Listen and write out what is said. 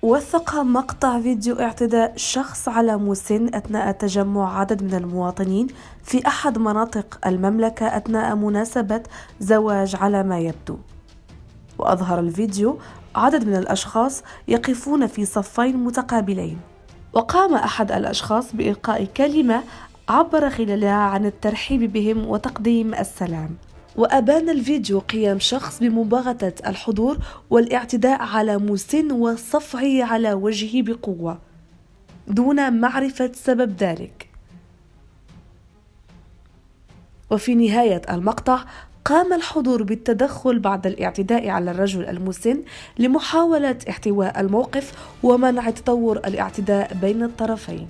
وثق مقطع فيديو اعتداء شخص على مسن أثناء تجمع عدد من المواطنين في أحد مناطق المملكة أثناء مناسبة زواج على ما يبدو. وأظهر الفيديو عدد من الأشخاص يقفون في صفين متقابلين، وقام أحد الأشخاص بإلقاء كلمة عبر خلالها عن الترحيب بهم وتقديم السلام. وأبان الفيديو قيام شخص بمباغتة الحضور والاعتداء على مسن وصفعه على وجهه بقوة دون معرفة سبب ذلك. وفي نهاية المقطع قام الحضور بالتدخل بعد الاعتداء على الرجل المسن لمحاولة احتواء الموقف ومنع تطور الاعتداء بين الطرفين.